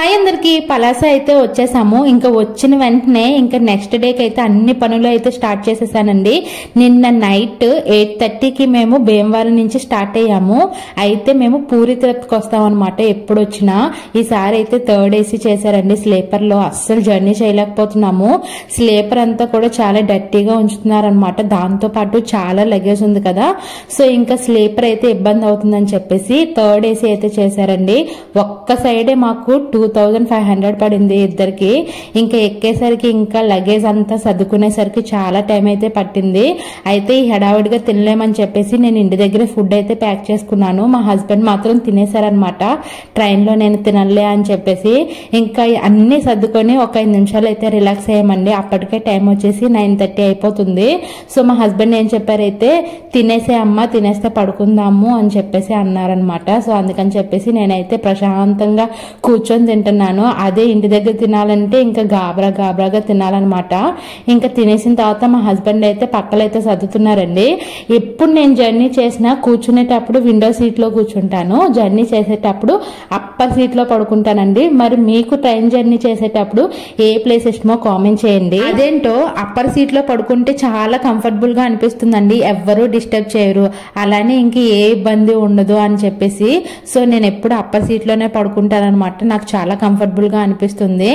Hi అందరికి పలాస అయితే వచ్చేసాము. ఇంకా వచ్చిన వెంటనే ఇంకా నెక్స్ట్ డేకి అయితే అన్ని పనులు అయితే స్టార్ట్ చేసేసానండి. నిన్న నైట్ 8:30కి మేము భీమవరం నుంచి స్టార్ట్ అయ్యాము. అయితే మేము పూరి తిరుపతికి వస్తాం అనమాట. ఎప్పుడు వచ్చినా ఈసారి అయితే 3rd AC చేశారండి. స్లీపర్ లో అస్సలు జర్నీ చేయలేకపోతున్నాము. స్లీపర్ అంతా కూడా చాలా డర్టీగా ఉంచుతున్నారనమాట. దాంతో పాటు చాలా లగేజ్ ఉంది కదా, సో ఇంకా స్లీపర్ అయితే ఇబ్బంది అవుతుందని చెప్పేసి 3rd AC అయితే చేశారండి. ఒక్క సైడే మాకు 2500 పడింది ఇద్దరికి. ఇంకా ఎక్కేసరికి ఇంకా లగేజ్ అంతా సర్దుకునేసరికి చాలా టైం అయితే పట్టింది. అయితే ఈ హడావుడిగా తినలేమని చెప్పేసి నేను ఇంటి దగ్గర ఫుడ్ అయితే ప్యాక్ చేసుకున్నాను. మా హస్బెండ్ మాత్రం తినేశారనమాట. ట్రైన్ లో నేను తినలే అని చెప్పేసి ఇంకా అన్ని సర్దుకొని ఒక 5 నిమిషాలు అయితే రిలాక్స్ అయ్యామండి. అప్పటికే టైం వచ్చేసి 9:30 అయిపోతుంది. సో మా హస్బెండ్ ఏం చెప్పారైతే తినేసే అమ్మ, తినేస్తే పడుకుందాము అని చెప్పేసి అన్నారనమాట. సో అందుకని చెప్పేసి నేనైతే ప్రశాంతంగా కూర్చొని తింటున్నాను. అదే ఇంటి దగ్గర తినాలంటే ఇంకా గాబరాగా తినాలన్నమాట. ఇంకా తినేసిన తర్వాత మా హస్బెండ్ అయితే పక్కలైతే సర్దుతున్నారండి. ఎప్పుడు నేను జర్నీ చేసినా కూర్చునేటప్పుడు విండో సీట్ లో కూర్చుంటాను, జర్నీ చేసేటప్పుడు అప్పర్ సీట్ లో పడుకుంటానండి. మరి మీకు ట్రైన్ జర్నీ చేసేటప్పుడు ఏ ప్లేస్ ఇష్టమో కామెంట్ చేయండి. అదేంటో అప్పర్ సీట్ లో పడుకుంటే చాలా కంఫర్టబుల్ గా అనిపిస్తుందండి. ఎవ్వరూ డిస్టర్బ్ చేయరు, అలానే ఇంక ఏ ఇబ్బంది ఉండదు అని చెప్పేసి సో నేను ఎప్పుడు అప్పర్ సీట్ లోనే పడుకుంటాను అనమాట. నాకు చాలా కంఫర్టబుల్ గా అనిపిస్తుంది.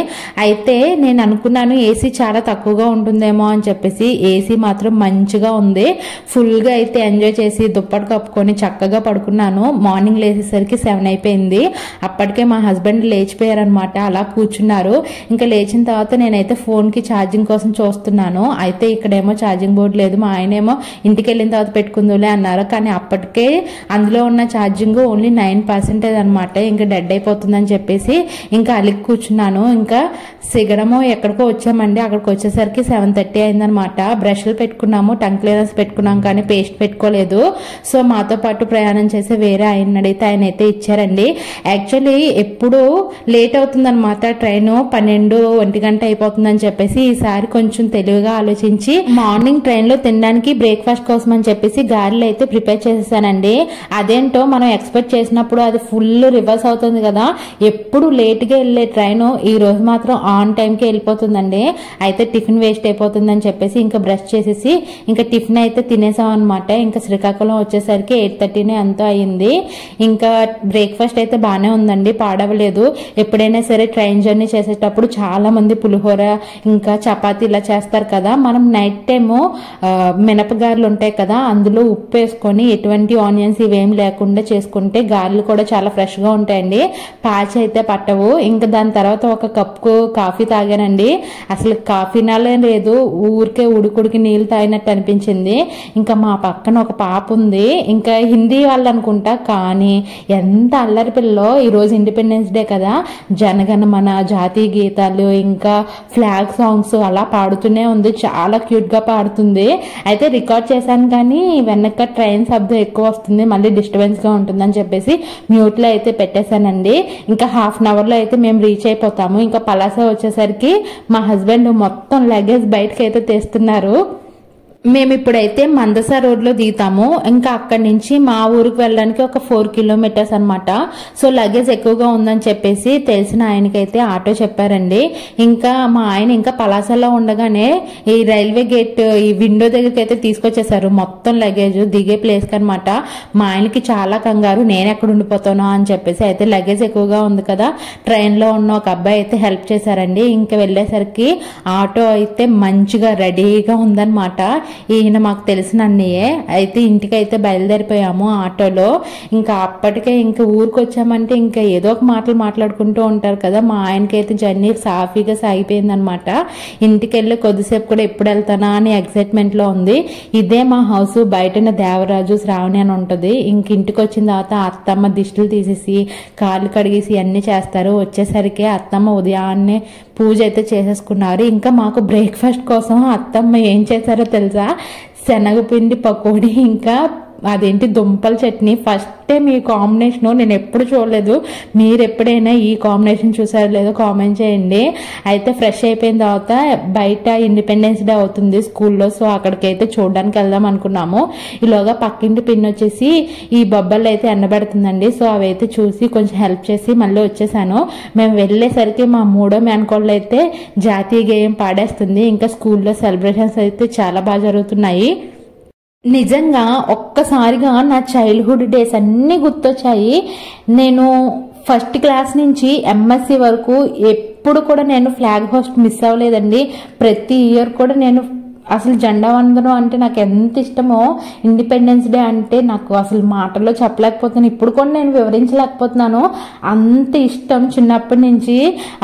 అయితే నేను అనుకున్నాను ఏసీ చాలా తక్కువగా ఉంటుందేమో అని చెప్పేసి. ఏసీ మాత్రం మంచిగా ఉంది. ఫుల్ గా అయితే ఎంజాయ్ చేసి దుప్పటి కప్పుకొని చక్కగా పడుకున్నాను. మార్నింగ్ లేచేసరికి 7 అయిపోయింది. అప్పటికే మా హస్బెండ్ లేచిపోయారనమాట. అలా కూర్చున్నారు. ఇంకా లేచిన తర్వాత నేనైతే ఫోన్ కి ఛార్జింగ్ కోసం చూస్తున్నాను. అయితే ఇక్కడేమో ఛార్జింగ్ బోర్డు లేదు. మా ఆయనేమో ఇంటికి వెళ్ళిన తర్వాత పెట్టుకుందులే అన్నారు. కానీ అప్పటికే అందులో ఉన్న ఛార్జింగ్ ఓన్లీ 9% అనమాట. ఇంకా డెడ్ అయిపోతుందని చెప్పేసి ఇంకా అలిగి కూర్చున్నాను. ఇంకా సిగడమో ఎక్కడికో వచ్చామండి. అక్కడికి వచ్చేసరికి 7:30 అయిందనమాట. బ్రష్లు పెట్టుకున్నాము, టంగ్ క్లీనర్స్ పెట్టుకున్నాం, కానీ పేస్ట్ పెట్టుకోలేదు. సో మాతో పాటు ప్రయాణం చేసే వేరే ఆయన అడిగితే ఆయన అయితే ఇచ్చారండి. యాక్చువల్లీ ఎప్పుడు లేట్ అవుతుందన్నమాట ట్రైన్, 12-1 గంట అయిపోతుందని చెప్పేసి ఈసారి కొంచెం తెలివిగా ఆలోచించి మార్నింగ్ ట్రైన్ లో తినడానికి బ్రేక్ఫాస్ట్ కోసం అని చెప్పేసి గారెలు అయితే ప్రిపేర్ చేసేసానండి. అదేంటో మనం ఎక్స్పెక్ట్ చేసినప్పుడు అది ఫుల్ రివర్స్ అవుతుంది కదా. ఎప్పుడు లేట్ గా వెళ్లే ట్రైన్ ఈ రోజు మాత్రం ఆన్ టైం కి వెళ్ళిపోతుందండి. అయితే టిఫిన్ వేస్ట్ అయిపోతుందని చెప్పేసి ఇంకా బ్రష్ చేసేసి ఇంకా టిఫిన్ అయితే తినేసాం అనమాట. ఇంకా శ్రీకాకుళం వచ్చేసరికి 8:30 ఎంతో అయ్యింది. ఇంకా బ్రేక్ఫాస్ట్ అయితే బాగానే ఉందండి, పాడవలేదు. ఎప్పుడైనా సరే ట్రైన్ జర్నీ చేసేటప్పుడు చాలా మంది పులిహోర ఇంకా చపాతీ ఇలా చేస్తారు కదా. మనం నైట్ టైము మినపగారెలు ఉంటాయి కదా, అందులో ఉప్పు వేసుకొని ఎటువంటి ఆనియన్స్ ఇవేం లేకుండా చేసుకుంటే గారెలు కూడా చాలా ఫ్రెష్ గా ఉంటాయండి. పాచి అయితే పట్టవు. ఇంకా దాని తర్వాత ఒక కప్పు కాఫీ తాగానండి. అసలు కాఫీ నాలే లేదు, ఊరికే ఉడుకుడికి నీళ్ళు తాగినట్టు అనిపించింది. ఇంకా మా పక్కన ఒక పాప ఉంది, ఇంకా హిందీ వాళ్ళు అనుకుంటా, కానీ ఎంత అల్లరి పిల్లో. ఈరోజు ఇండిపెండెన్స్ డే కదా, జనగణమన జాతీయ గీతాలు ఇంకా ఫ్లాగ్ సాంగ్స్ అలా పాడుతూనే ఉంది. చాలా క్యూట్ గా పాడుతుంది. అయితే రికార్డ్ చేశాను, కానీ వెనక ట్రైన్ శబ్దం ఎక్కువ వస్తుంది, మళ్ళీ డిస్టర్బెన్స్ గా ఉంటుందని చెప్పేసి మ్యూట్ లో అయితే పెట్టేశానండి. ఇంకా ½ an hour లో అయితే మేము రీచ్ అయిపోతాము. ఇంకా పలాస వచ్చేసరికి మా హస్బెండ్ మొత్తం లగేజ్ బయటకి అయితే తీస్తున్నారు. మేము ఇప్పుడైతే మందస రోడ్ లో దిగుతాము. ఇంకా అక్కడి నుంచి మా ఊరికి వెళ్ళడానికి ఒక 4 kilometers అనమాట. సో లగేజ్ ఎక్కువగా ఉందని చెప్పేసి తెలిసిన ఆయనకైతే ఆటో చెప్పారండి. ఇంకా మా ఆయన ఇంకా పలాసలో ఉండగానే ఈ రైల్వే గేట్ ఈ విండో దగ్గరికి అయితే తీసుకొచ్చేసారు మొత్తం లగేజ్ దిగే ప్లేస్ కనమాట. మా ఆయనకి చాలా కంగారు, నేను ఎక్కడ ఉండిపోతానో అని చెప్పేసి. అయితే లగేజ్ ఎక్కువగా ఉంది కదా, ట్రైన్ లో ఉన్న ఒక అబ్బాయి అయితే హెల్ప్ చేశారండి. ఇంకా వెళ్ళేసరికి ఆటో అయితే మంచిగా రెడీగా ఉందన్నమాట. ఈయన మాకు తెలిసిన అన్నయ్యే. అయితే ఇంటికైతే బయలుదేరిపోయాము ఆటోలో. ఇంకా అప్పటికే ఇంకా ఊరికి వచ్చామంటే ఇంకా ఏదో ఒక మాటలు మాట్లాడుకుంటూ ఉంటారు కదా. మా ఆయనకైతే జర్నీ సాఫీగా సాగిపోయింది అనమాట. ఇంటికి వెళ్ళి కొద్దిసేపు కూడా ఎప్పుడు వెళ్తానా అని ఎక్సైట్మెంట్ లో ఉంది. ఇదే మా హౌస్. బయటన దేవరాజు, శ్రావణి అని ఉంటది. ఇంక ఇంటికి వచ్చిన తర్వాత అత్తమ్మ దిష్టిలు తీసేసి కాళ్ళు కడిగేసి అన్ని చేస్తారు. వచ్చేసరికి అత్తమ్మ ఉదయాన్నే పూజ అయితే చేసేసుకున్నారు. ఇంకా మాకు బ్రేక్ఫాస్ట్ కోసం అత్తమ్మ ఏం చేశారో తెలుసా, శనగపిండి పకోడీ ఇంకా అదేంటి దుంపల చట్నీ. ఫస్ట్ టైం ఈ కాంబినేషన్ నేను ఎప్పుడు చూడలేదు. మీరు ఎప్పుడైనా ఈ కాంబినేషన్ చూసారో లేదో కామెంట్ చేయండి. అయితే ఫ్రెష్ అయిపోయిన తర్వాత బయట ఇండిపెండెన్స్ డే అవుతుంది స్కూల్లో, సో అక్కడికైతే చూడడానికి వెళ్దాం అనుకున్నాము. ఈలోగా పక్కింటి పిన్ వచ్చేసి ఈ బొబ్బలు అయితే ఎండబెడుతుందండి. సో అవి అయితే చూసి కొంచెం హెల్ప్ చేసి మళ్ళీ వచ్చేసాను. మేము వెళ్ళేసరికి మా మూడో మేనకోళ్ళు అయితే జాతీయ గేయం పాడేస్తుంది. ఇంకా స్కూల్లో సెలబ్రేషన్స్ అయితే చాలా బాగా జరుగుతున్నాయి. నిజంగా ఒక్కసారిగా నా చైల్డ్హుడ్ డేస్ అన్నీ గుర్తొచ్చాయి. నేను ఫస్ట్ క్లాస్ నుంచి ఎంఎస్సి వరకు ఎప్పుడు కూడా నేను ఫ్లాగ్ హోస్ట్ మిస్ అవ్వలేదండి. ప్రతి ఇయర్ కూడా నేను అసలు జెండా వందనం అంటే నాకు ఎంత ఇష్టమో, ఇండిపెండెన్స్ డే అంటే నాకు అసలు మాటల్లో చెప్పలేకపోతున్నాను. ఇప్పుడు కూడా నేను వివరించలేకపోతున్నాను, అంత ఇష్టం చిన్నప్పటి నుంచి.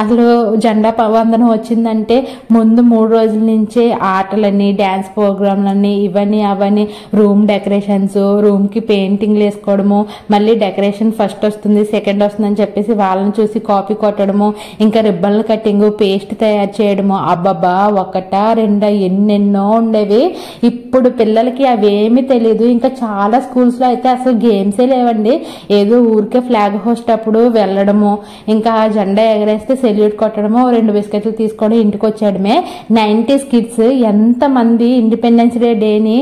అసలు జెండా వందనం వచ్చిందంటే ముందు 3 రోజుల నుంచే ఆటలని, డ్యాన్స్ ప్రోగ్రాంలని, ఇవన్నీ అవన్నీ, రూమ్ డెకరేషన్స్, రూమ్కి పెయింటింగ్లు వేసుకోవడము, మళ్ళీ డెకరేషన్ ఫస్ట్ వస్తుంది సెకండ్ వస్తుందని చెప్పేసి వాళ్ళని చూసి కాపీ కొట్టడము, ఇంకా రిబ్బన్ల కట్టింగ్, పేస్ట్ తయారు చేయడము. అబ్బబ్బా, 1, 2 ఎన్నెన్నో ఉండేవి. ఇప్పుడు పిల్లలకి అవేమీ తెలియదు. ఇంకా చాలా స్కూల్స్ లో అయితే అసలు గేమ్సే లేవండి. ఏదో ఊరికే ఫ్లాగ్ హోస్ట్ అప్పుడు వెళ్ళడము, ఇంకా జెండా ఎగరేస్తే సెల్యూట్ కొట్టడము, 2 బిస్కెట్లు తీసుకోవడం, ఇంటికి వచ్చేయడమే. 90s కిడ్స్ ఎంతమంది ఇండిపెండెన్స్ డేని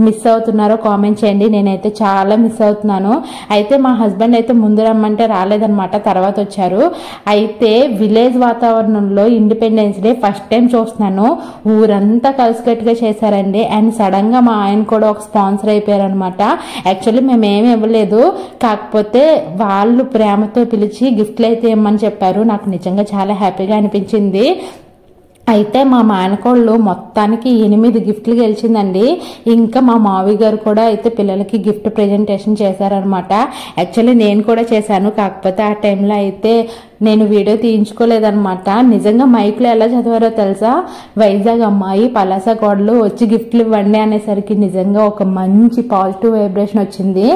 మిస్ అవుతున్నారో కామెంట్ చేయండి. నేనైతే చాలా మిస్ అవుతున్నాను. అయితే మా హస్బెండ్ అయితే ముందు రమ్మంటే రాలేదనమాట, తర్వాత వచ్చారు. అయితే విలేజ్ వాతావరణంలో ఇండిపెండెన్స్ డే ఫస్ట్ టైం చూస్తున్నాను. ఊరంతా కలిసికట్టుగా చేశారండి. అండ్ సడన్ గా మా ఆయన కూడా ఒక స్పాన్సర్ అయిపోయారు అనమాట. యాక్చువల్లీ మేము ఏమి ఇవ్వలేదు, కాకపోతే వాళ్ళు ప్రేమతో పిలిచి గిఫ్ట్లు అయితే ఇవ్వమని చెప్పారు. నాకు నిజంగా చాలా హ్యాపీగా అనిపించింది. అయితే మా మేనకోళ్ళు మొత్తానికి 8 గిఫ్ట్లు గెలిచిందండి. ఇంకా మా మావి గారు కూడా అయితే పిల్లలకి గిఫ్ట్ ప్రెజెంటేషన్ చేశారనమాట. యాక్చువల్లీ నేను కూడా చేశాను, కాకపోతే ఆ టైంలో అయితే నేను వీడియో తీయించుకోలేదనమాట. నిజంగా మైక్లో ఎలా చదివారో తెలుసా, వైజాగ్ అమ్మాయి పలాస కోడలు వచ్చి గిఫ్ట్లు ఇవ్వండి అనేసరికి నిజంగా ఒక మంచి పాజిటివ్ వైబ్రేషన్ వచ్చింది.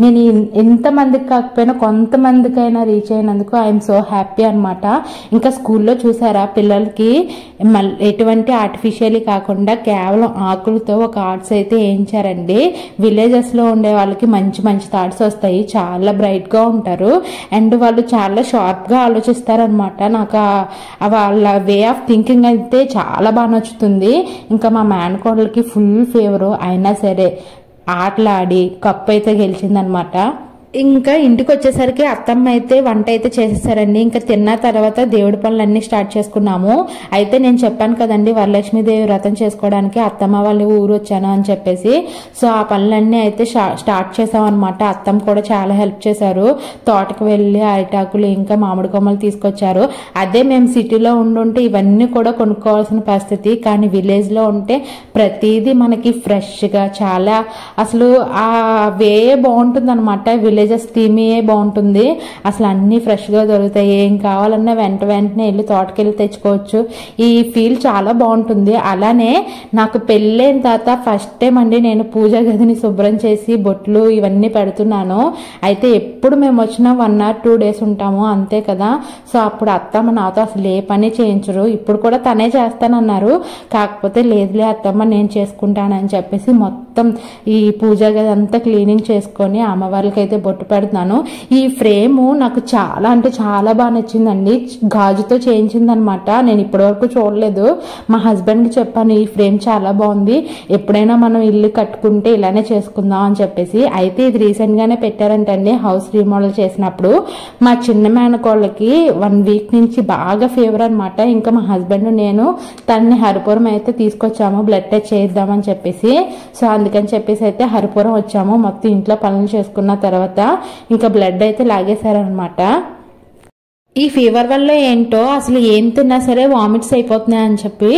నేను ఇంతమందికి కాకపోయినా కొంతమందికైనా రీచ్ అయినందుకు ఐఎమ్ సో హ్యాపీ అనమాట. ఇంకా స్కూల్లో చూసారా, పిల్లలకి ఎటువంటి ఆర్టిఫిషియల్ కాకుండా కేవలం ఆకులతో ఒక ఆర్ట్స్ అయితే వేయించారండి. విలేజెస్ లో ఉండే వాళ్ళకి మంచి మంచి థాట్స్ వస్తాయి, చాలా బ్రైట్ గా ఉంటారు, అండ్ వాళ్ళు చాలా షార్ప్ గా ఆలోచిస్తారనమాట. నాకు వాళ్ళ వే ఆఫ్ థింకింగ్ అయితే చాలా బాగా నచ్చుతుంది. ఇంకా మా మేనకోడలకి ఫుల్ ఫేవరు, అయినా సరే ఆటలాడి కప్పు అయితే గెలిచిందనమాట. ఇంకా ఇంటికి వచ్చేసరికి అత్తమ్మ అయితే వంట అయితే చేసేసారండి. ఇంకా తిన్న తర్వాత దేవుడి పనులన్నీ స్టార్ట్ చేసుకున్నాము. అయితే నేను చెప్పాను కదండి వరలక్ష్మీదేవి వ్రతం చేసుకోవడానికి అత్తమ్మ వాళ్ళ ఊరు వచ్చాను అని చెప్పేసి, సో ఆ పనులన్నీ అయితే స్టార్ట్ చేసాం అనమాట. అత్తమ్మ కూడా చాలా హెల్ప్ చేశారు. తోటకు వెళ్ళి అరిటాకులు ఇంకా మామిడి కొమ్మలు తీసుకొచ్చారు. అదే మేము సిటీలో ఉండుంటే ఇవన్నీ కూడా కొనుక్కోవాల్సిన పరిస్థితి, కానీ విలేజ్ లో ఉంటే ప్రతిదీ మనకి ఫ్రెష్ గా చాలా అసలు ఆ వే బాగుంటుంది అనమాట. విలేజెస్ థీమే బాగుంటుంది, అసలు అన్ని ఫ్రెష్ గా దొరుకుతాయి. ఏం కావాలన్నా వెంటనే వెళ్ళి తోటకెళ్ళి తెచ్చుకోవచ్చు. ఈ ఫీల్ చాలా బాగుంటుంది. అలానే నాకు పెళ్ళైన తర్వాత ఫస్ట్ టైం అండి నేను పూజా గదిని శుభ్రం చేసి బొట్లు ఇవన్నీ పెడుతున్నాను. అయితే ఎప్పుడు మేము వచ్చినా 1 or 2 days ఉంటాము అంతే కదా. సో అప్పుడు అత్తమ్మ నాతో అసలు ఏ పని చేయించరు. ఇప్పుడు కూడా తనే చేస్తానన్నారు, కాకపోతే లేదులే అత్తమ్మ నేను చేసుకుంటానని చెప్పేసి మొత్తం ఈ పూజా గది అంతా క్లీనింగ్ చేసుకొని అమ్మవారికి అయితే బొట్టు పెడుతున్నాను. ఈ ఫ్రేమ్ నాకు చాలా అంటే చాలా బాగా నచ్చిందండి. గాజుతో చేయించిందనమాట. నేను ఇప్పటి వరకు చూడలేదు. మా హస్బెండ్ కి చెప్పాను ఈ ఫ్రేమ్ చాలా బాగుంది, ఎప్పుడైనా మనం ఇల్లు కట్టుకుంటే ఇలానే చేసుకుందాం అని చెప్పేసి. అయితే ఇది రీసెంట్ గానే పెట్టారంటండి హౌస్ రీమోడల్ చేసినప్పుడు. మా చిన్న మేనకోళ్ళకి 1 week నుంచి బాగా ఫీవర్ అనమాట. ఇంకా మా హస్బెండ్ నేను తనని హరిపురం అయితే తీసుకొచ్చాము బ్లడ్ టెస్ట్ చేద్దామని చెప్పేసి. సో అందుకని చెప్పేసి అయితే హరిపురం వచ్చాము. మొత్తం ఇంట్లో పనులు చేసుకున్న తర్వాత ఇంకా బ్లడ్ అయితే లాగేశారనమాట. ఈ ఫీవర్ వల్ల ఏంటో అసలు ఏం తిన్నా సరే వామిట్స్ అయిపోతున్నాయి అని చెప్పి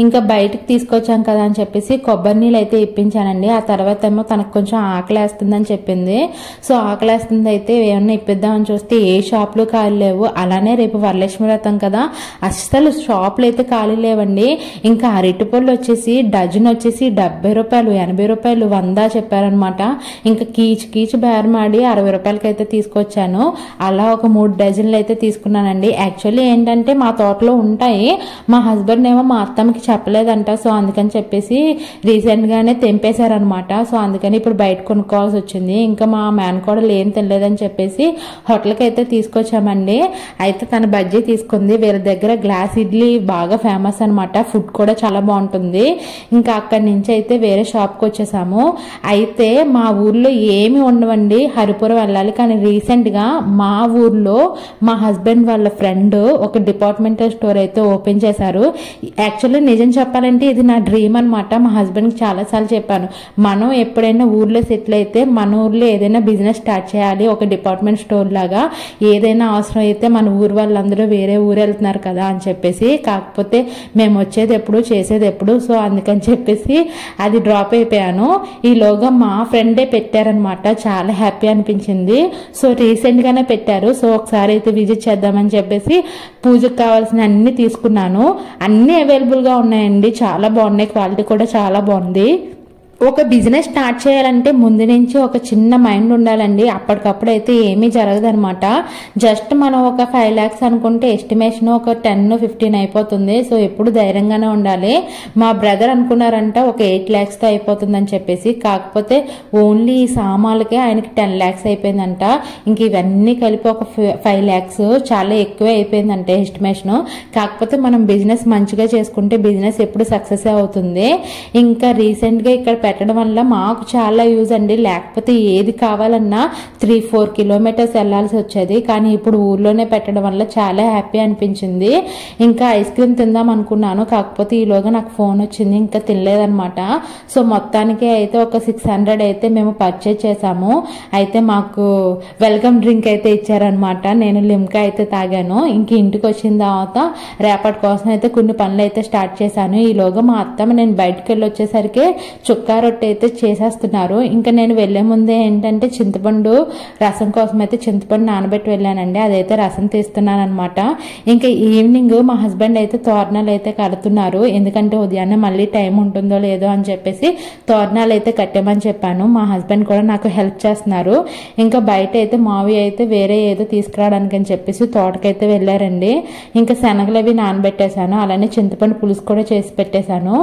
ఇంకా బయటకు తీసుకొచ్చాం కదా అని చెప్పేసి కొబ్బరి నీళ్ళు అయితే ఇప్పించానండి. ఆ తర్వాత ఏమో తనకు కొంచెం ఆకలేస్తుందని చెప్పింది. సో ఆకలేస్తుంది అయితే ఏమన్నా ఇప్పిద్దామని చూస్తే ఏ షాపులు ఖాళీ లేవు. అలానే రేపు వరలక్ష్మి వ్రతం కదా, అస్సలు షాపులు అయితే ఖాళీ లేవండి. ఇంకా అరటిపళ్ళు వచ్చేసి డజన్ వచ్చేసి 70 రూపాయలు, 80 రూపాయలు, 100 చెప్పారనమాట. ఇంకా కీచు బేరమాడి 60 రూపాయలకి అయితే తీసుకొచ్చాను. అలా ఒక 3 డజన్లు అయితే తీసుకొచ్చాను. తీసుకున్నానండి. యాక్చువల్లీ ఏంటంటే మా తోటలో ఉంటాయి, మా హస్బెండ్ ఏమో మా అత్తమ్మకి చెప్పలేదంట. సో అందుకని చెప్పేసి రీసెంట్ గానే తెంపేశారనమాట. సో అందుకని ఇప్పుడు బయట కొనుక్కోవాల్సి వచ్చింది. ఇంకా మా మేనకోడలు ఏం తినలేదని చెప్పేసి హోటల్కి అయితే తీసుకొచ్చామండి. అయితే తన బజ్జీ తీసుకుంది. వీళ్ళ దగ్గర గ్లాస్ ఇడ్లీ బాగా ఫేమస్ అనమాట, ఫుడ్ కూడా చాలా బాగుంటుంది. ఇంకా అక్కడి నుంచి అయితే వేరే షాప్కి వచ్చేసాము. అయితే మా ఊర్లో ఏమి ఉండవండి, హరిపురం వెళ్ళాలి. కానీ రీసెంట్ గా మా ఊర్లో మా హస్బెండ్ వాళ్ళ ఫ్రెండ్ ఒక డిపార్ట్మెంటల్ స్టోర్ అయితే ఓపెన్ చేశారు. యాక్చువల్లీ నిజం చెప్పాలంటే ఇది నా డ్రీమ్ అనమాట. మా హస్బెండ్ కి చాలా సార్లు చెప్పాను, మనం ఎప్పుడైనా ఊర్లో సెటిల్ అయితే మన ఊర్లో ఏదైనా బిజినెస్ స్టార్ట్ చేయాలి, ఒక డిపార్ట్మెంట్ స్టోర్ లాగా. ఏదైనా అవసరం అయితే మన ఊరు వాళ్ళందరూ వేరే ఊరు వెళ్తున్నారు కదా అని చెప్పేసి. కాకపోతే మేము వచ్చేది ఎప్పుడు చేసేది ఎప్పుడు, సో అందుకని చెప్పేసి అది డ్రాప్ అయిపోయాను. ఈలోగా మా ఫ్రెండే పెట్టారనమాట, చాలా హ్యాపీ అనిపించింది. సో రీసెంట్ గానే పెట్టారు. సో ఒకసారి అయితే విజిట్ చేద్దామని చెప్పేసి పూజకు కావాల్సిన అన్ని తీసుకున్నాను. అన్ని అవైలబుల్ గా ఉన్నాయండి, చాలా బాగున్నాయి, క్వాలిటీ కూడా చాలా బాగుంది. ఒక బిజినెస్ స్టార్ట్ చేయాలంటే ముందు నుంచి ఒక చిన్న మైండ్ ఉండాలండి. అప్పటికప్పుడు అయితే ఏమీ జరగదనమాట. జస్ట్ మనం ఒక 5 lakhs అనుకుంటే ఎస్టిమేషన్ ఒక 10-15 అయిపోతుంది. సో ఎప్పుడు ధైర్యంగానే ఉండాలి. మా బ్రదర్ అనుకున్నారంట ఒక 8 lakhs తో అయిపోతుందని చెప్పేసి. కాకపోతే ఓన్లీ ఈ సామాన్లకే ఆయనకి 10 lakhs అయిపోయిందంట. ఇంక ఇవన్నీ కలిపి ఒక 5 lakhs, చాలా ఎక్కువే అయిపోయిందంట ఎస్టిమేషన్. కాకపోతే మనం బిజినెస్ మంచిగా చేసుకుంటే బిజినెస్ ఎప్పుడు సక్సెస్ అవుతుంది. ఇంకా రీసెంట్ గా ఇక్కడ పెట్టడం వల్ల మాకు చాలా యూజ్ అండి. లేకపోతే ఏది కావాలన్నా 3-4 kilometers వెళ్లాల్సి వచ్చేది. కానీ ఇప్పుడు ఊర్లోనే పెట్టడం వల్ల చాలా హ్యాపీ అనిపించింది. ఇంకా ఐస్ క్రీమ్ తిందాం అనుకున్నాను, కాకపోతే ఈలోగా నాకు ఫోన్ వచ్చింది, ఇంకా తినలేదనమాట. సో మొత్తానికి అయితే ఒక 600 అయితే మేము పర్చేజ్ చేసాము. అయితే మాకు వెల్కమ్ డ్రింక్ అయితే ఇచ్చారనమాట. నేను లిమ్కా అయితే తాగాను. ఇంక ఇంటికి వచ్చిన తర్వాత రేపటి కోసం అయితే కొన్ని పనులు అయితే స్టార్ట్ చేశాను. ఈలోగా మా అత్తమ్మ నేను బయటకు వెళ్ళి వచ్చేసరికి చుక్క రొట్టె అయితే చేసేస్తున్నారు. ఇంకా నేను వెళ్లే ముందే ఏంటంటే చింతపండు రసం కోసం అయితే చింతపండు నానబెట్టి వెళ్ళానండి. అదైతే రసం తీస్తున్నాను అనమాట. ఇంకా ఈవినింగ్ మా హస్బెండ్ అయితే తోరణాలు అయితే కడుతున్నారు. ఎందుకంటే ఉదయాన్నే మళ్ళీ టైం ఉంటుందో లేదో అని చెప్పేసి తోరణాలు అయితే కట్టేమని చెప్పాను. మా హస్బెండ్ కూడా నాకు హెల్ప్ చేస్తున్నారు. ఇంకా బయట అయితే మావి అయితే వేరే ఏదో తీసుకురావడానికి అని చెప్పేసి తోటకైతే వెళ్ళారండి. ఇంకా శనగలు అవి నానబెట్టేశాను, అలానే చింతపండు పులుసు కూడా చేసి పెట్టేశాను.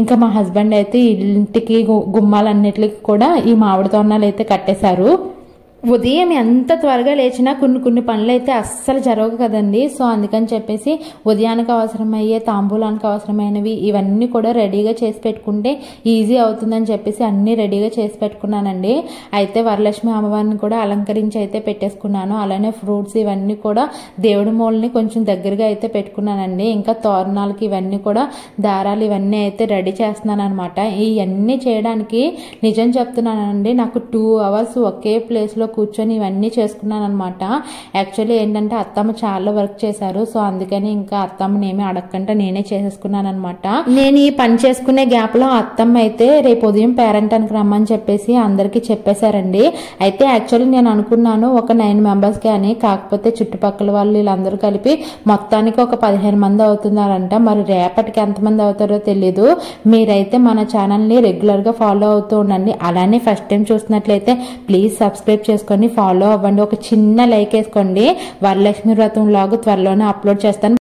ఇంకా మా హస్బెండ్ అయితే ఇంటికి గుమ్మాలన్నిటికి కూడా ఈ మామిడి తోరణాలు అయితే కట్టేశారు. ఉదయం ఎంత త్వరగా లేచినా కొన్ని పనులు అయితే అస్సలు జరగవు కదండి. సో అందుకని చెప్పేసి ఉదయానికి అవసరమయ్యే తాంబూలానికి అవసరమైనవి ఇవన్నీ కూడా రెడీగా చేసి పెట్టుకుంటే ఈజీ అవుతుందని చెప్పేసి అన్ని రెడీగా చేసి పెట్టుకున్నానండి. అయితే వరలక్ష్మి అమ్మవారిని కూడా అలంకరించి అయితే పెట్టేసుకున్నాను. అలానే ఫ్రూట్స్ ఇవన్నీ కూడా దేవుడి మూలని కొంచెం దగ్గరగా అయితే పెట్టుకున్నానండి. ఇంకా తోరణాలకి ఇవన్నీ కూడా దారాలు ఇవన్నీ అయితే రెడీ చేస్తున్నాను అనమాట. ఇవన్నీ చేయడానికి నిజం చెప్తున్నానండి, నాకు 2 hours ఒకే ప్లేస్ లో కూర్చొని ఇవన్నీ చేసుకున్నాను అనమాట. యాక్చువల్లీ ఏంటంటే అత్తమ్మ చాలా వర్క్ చేశారు. సో అందుకని ఇంకా అత్తమ్మని ఏమీ అడగకుండా నేనే చేసేసుకున్నాను అనమాట. నేను ఈ పని చేసుకునే గ్యాప్ లో అత్తమ్మ అయితే రేపు ఉదయం పేరెంటానికి రమ్మని చెప్పేసి అందరికి చెప్పేశారండి. అయితే యాక్చువల్లీ నేను అనుకున్నాను ఒక 9 members అని, కాకపోతే చుట్టుపక్కల వాళ్ళు వీళ్ళందరూ కలిపి మొత్తానికి ఒక 15 మంది అవుతున్నారంట. మరి రేపటికి ఎంతమంది అవుతారో తెలీదు. మీరైతే మన ఛానల్ ని రెగ్యులర్ గా ఫాలో అవుతూ ఉండండి. అలానే ఫస్ట్ టైం చూసినట్లయితే ప్లీజ్ సబ్స్క్రైబ్ చేసుకొని ఫాలో అవ్వండి. ఒక చిన్న లైక్ వేసుకోండి. వరలక్ష్మి వ్రతం లాగా త్వరలోనే అప్లోడ్ చేస్తాను.